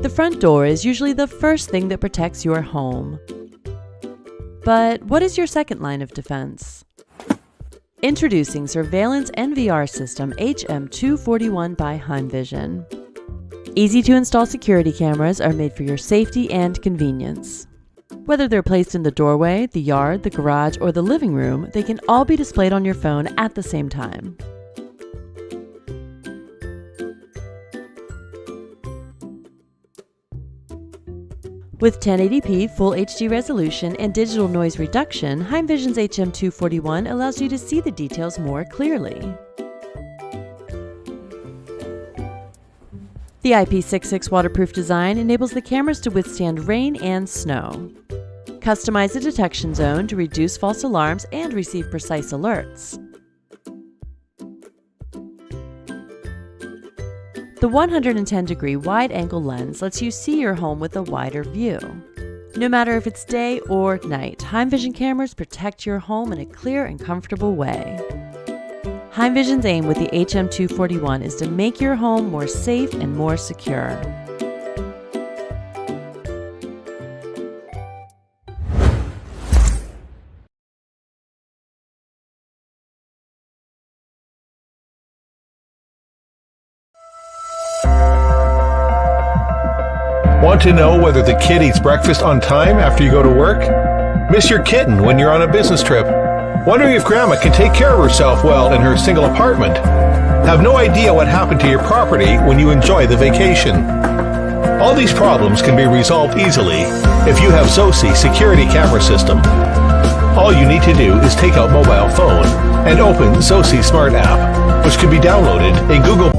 The front door is usually the first thing that protects your home. But what is your second line of defense? Introducing Surveillance NVR System HM241 by heimvision. Easy-to-install security cameras are made for your safety and convenience. Whether they're placed in the doorway, the yard, the garage, or the living room, they can all be displayed on your phone at the same time. With 1080p Full HD resolution and digital noise reduction, heimvision's HM241 allows you to see the details more clearly. The IP66 waterproof design enables the cameras to withstand rain and snow. Customize the detection zone to reduce false alarms and receive precise alerts. The 110-degree wide-angle lens lets you see your home with a wider view. No matter if it's day or night, heimvision cameras protect your home in a clear and comfortable way. heimvision's aim with the HM241 is to make your home more safe and more secure. Want to know whether the kid eats breakfast on time after you go to work? Miss your kitten when you're on a business trip? Wondering if grandma can take care of herself well in her single apartment? Have no idea what happened to your property when you enjoy the vacation? All these problems can be resolved easily if you have ZOSI security camera system. All you need to do is take out mobile phone and open ZOSI Smart app, which can be downloaded in Google.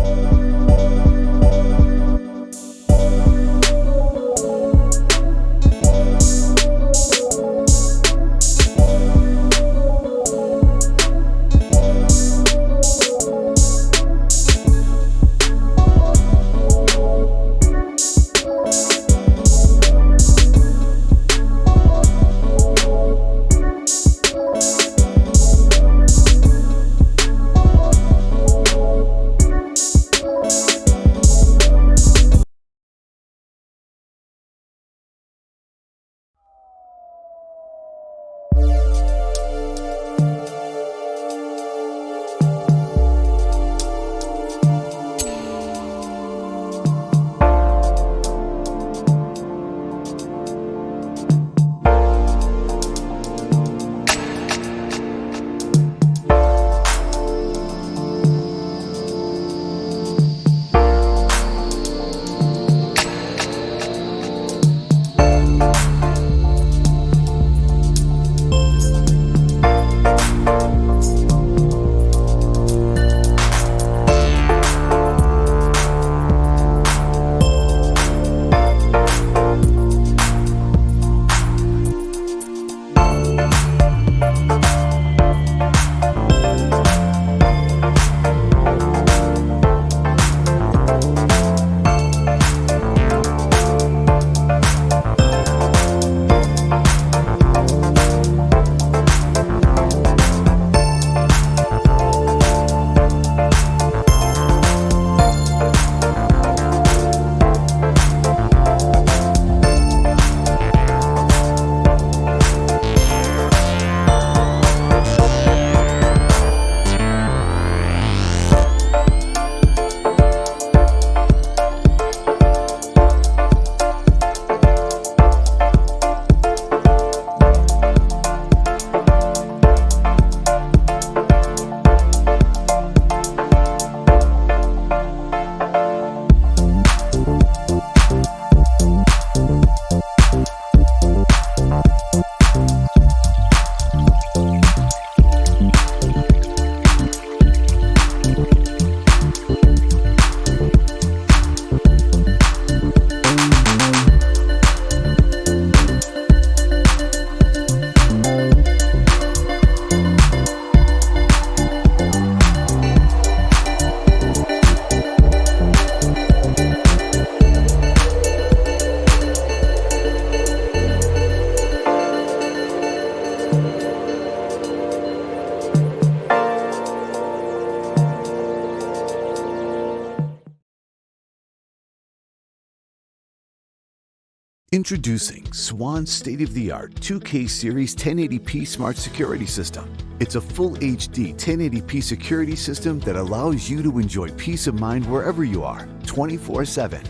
Introducing Swann's state-of-the-art 2K Series 1080p Smart Security System. It's a full HD 1080p security system that allows you to enjoy peace of mind wherever you are, 24/7.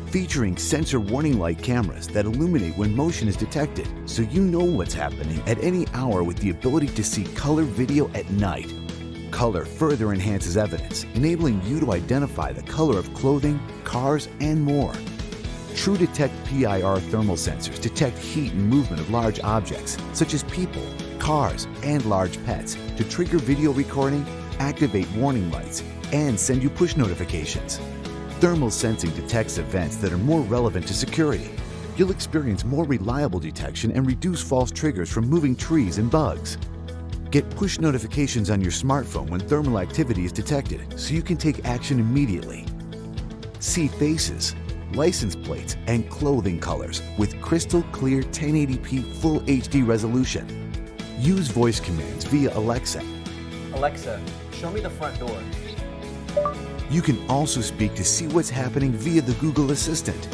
Featuring sensor warning light cameras that illuminate when motion is detected, so you know what's happening at any hour with the ability to see color video at night. Color further enhances evidence, enabling you to identify the color of clothing, cars, and more. True Detect PIR thermal sensors detect heat and movement of large objects, such as people, cars, and large pets, to trigger video recording, activate warning lights, and send you push notifications. Thermal sensing detects events that are more relevant to security. You'll experience more reliable detection and reduce false triggers from moving trees and bugs. Get push notifications on your smartphone when thermal activity is detected, so you can take action immediately. See faces, license plates, and clothing colors with crystal clear 1080p Full HD resolution. Use voice commands via Alexa. Alexa, show me the front door. You can also speak to see what's happening via the Google Assistant.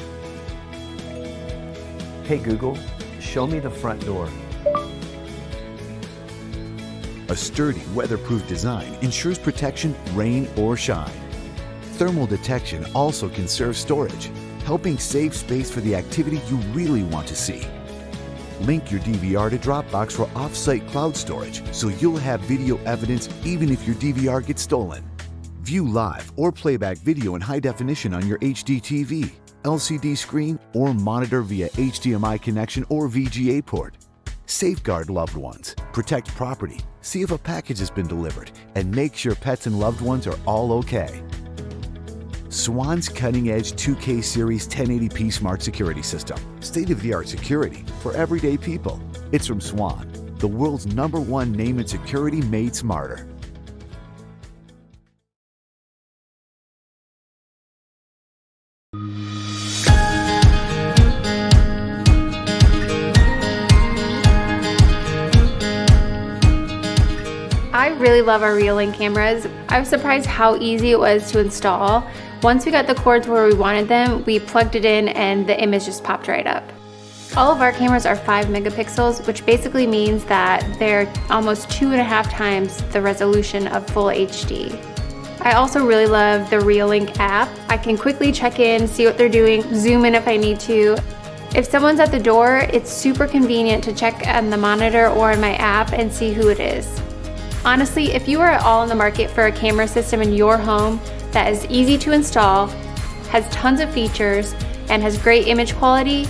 Hey Google, show me the front door. A sturdy, weatherproof design ensures protection, rain or shine. Thermal detection also conserves storage, helping save space for the activity you really want to see. Link your DVR to Dropbox for off-site cloud storage, so you'll have video evidence even if your DVR gets stolen. View live or playback video in high definition on your HD TV, LCD screen, or monitor via HDMI connection or VGA port. Safeguard loved ones, protect property, see if a package has been delivered, and make sure pets and loved ones are all okay. Swann's cutting-edge 2K Series 1080p Smart Security System. State-of-the-art security for everyday people. It's from Swann, the world's #1 name in security made smarter. I really love our REOLINK cameras. I was surprised how easy it was to install. Once we got the cords where we wanted them, we plugged it in and the image just popped right up. All of our cameras are 5 megapixels, which basically means that they're almost 2.5 times the resolution of full HD. I also really love the REOLINK app. I can quickly check in, see what they're doing, zoom in if I need to. If someone's at the door, it's super convenient to check on the monitor or in my app and see who it is. Honestly, if you are at all in the market for a camera system in your home that is easy to install, has tons of features, and has great image quality,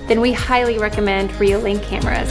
then we highly recommend REOLINK cameras.